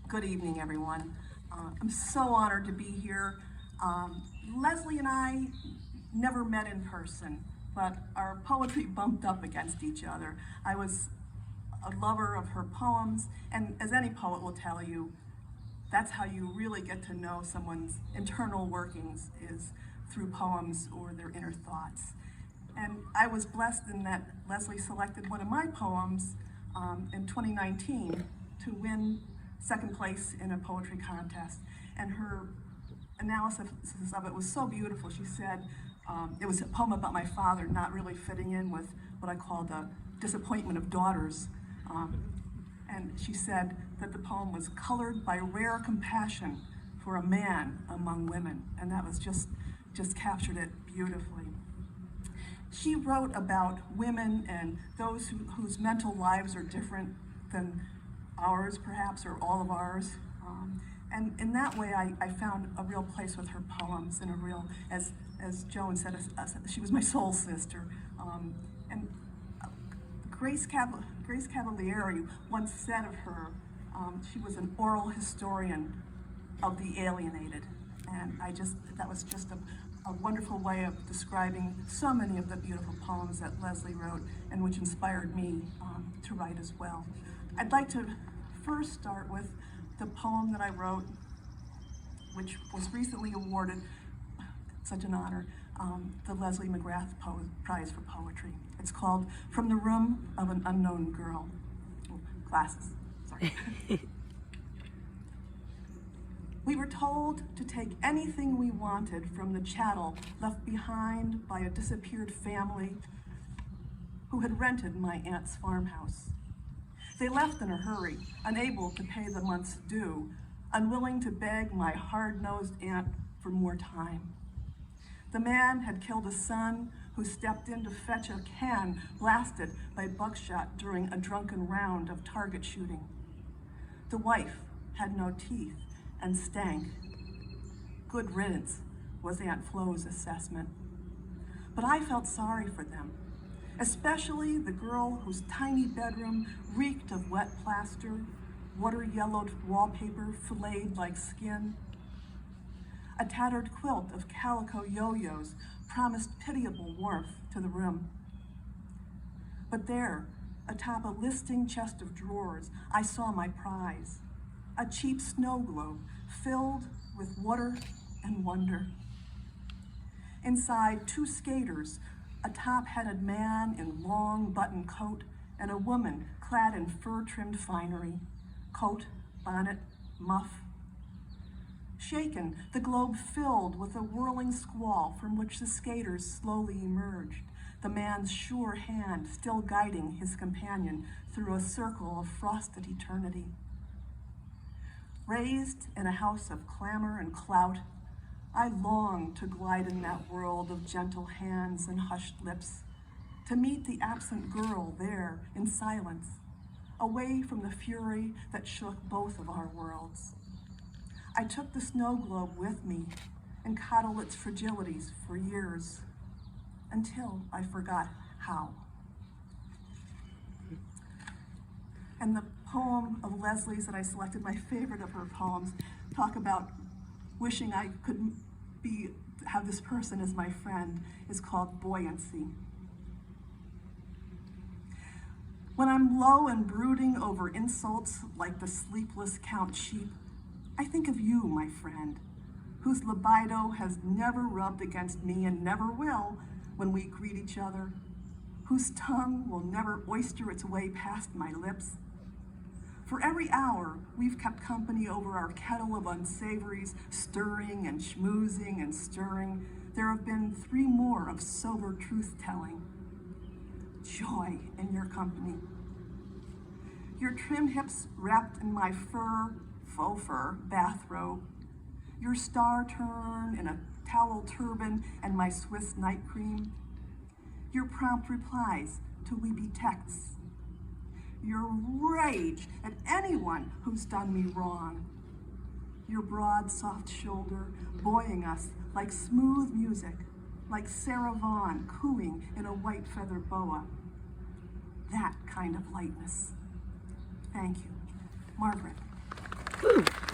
Good evening, everyone. I'm so honored to be here. Leslie and I never met in person, but our poetry bumped up against each other. I was a lover of her poems, and as any poet will tell you, that's how you really get to know someone's internal workings, is through poems or their inner thoughts. And I was blessed in that Leslie selected one of my poems in 2019 to win second place in a poetry contest. And her analysis of it was so beautiful. She said it was a poem about my father not really fitting in with what I call the disappointment of daughters. And she said that the poem was colored by rare compassion for a man among women. And that was just captured it beautifully. She wrote about women and those whose mental lives are different than ours, perhaps, or all of ours. And in that way, I found a real place with her poems, and a real, as Joan said, she was my soul sister. And Grace Cavalieri once said of her, she was an oral historian of the alienated. And that was just a wonderful way of describing so many of the beautiful poems that Leslie wrote, and which inspired me to write as well. I'd like to first start with the poem that I wrote, which was recently awarded, such an honor, the Leslie McGrath Prize for Poetry. It's called From the Room of an Unknown Girl. Oh, glasses, sorry. We were told to take anything we wanted from the chattel left behind by a disappeared family who had rented my aunt's farmhouse. They left in a hurry, unable to pay the month's due, unwilling to beg my hard-nosed aunt for more time. The man had killed a son who stepped in to fetch a can blasted by buckshot during a drunken round of target shooting. The wife had no teeth and stank. Good riddance was Aunt Flo's assessment. But I felt sorry for them, especially the girl whose tiny bedroom reeked of wet plaster, water-yellowed wallpaper filleted like skin. A tattered quilt of calico yo-yos promised pitiable warmth to the room. But there, atop a listing chest of drawers, I saw my prize, a cheap snow globe filled with water and wonder. Inside, two skaters, a top-headed man in long button coat and a woman clad in fur-trimmed finery, coat, bonnet, muff. Shaken, the globe filled with a whirling squall from which the skaters slowly emerged, the man's sure hand still guiding his companion through a circle of frosted eternity. Raised in a house of clamor and clout, I longed to glide in that world of gentle hands and hushed lips, to meet the absent girl there in silence, away from the fury that shook both of our worlds. I took the snow globe with me and coddled its fragilities for years, until I forgot how. And the poem of Leslie's that I selected, my favorite of her poems, talk about wishing I could have this person as my friend, is called Buoyancy. When I'm low and brooding over insults like the sleepless count sheep, I think of you, my friend, whose libido has never rubbed against me and never will when we greet each other, whose tongue will never oyster its way past my lips. For every hour we've kept company over our kettle of unsavories, stirring and schmoozing and stirring, there have been 3 more of sober truth-telling. Joy in your company. Your trim hips wrapped in my faux fur bathrobe, your star turn in a towel turban and my Swiss night cream, your prompt replies to weepy texts, your rage at anyone who's done me wrong, your broad, soft shoulder buoying us like smooth music, like Sarah Vaughan cooing in a white feather boa. That kind of lightness. Thank you. Margaret. Woo.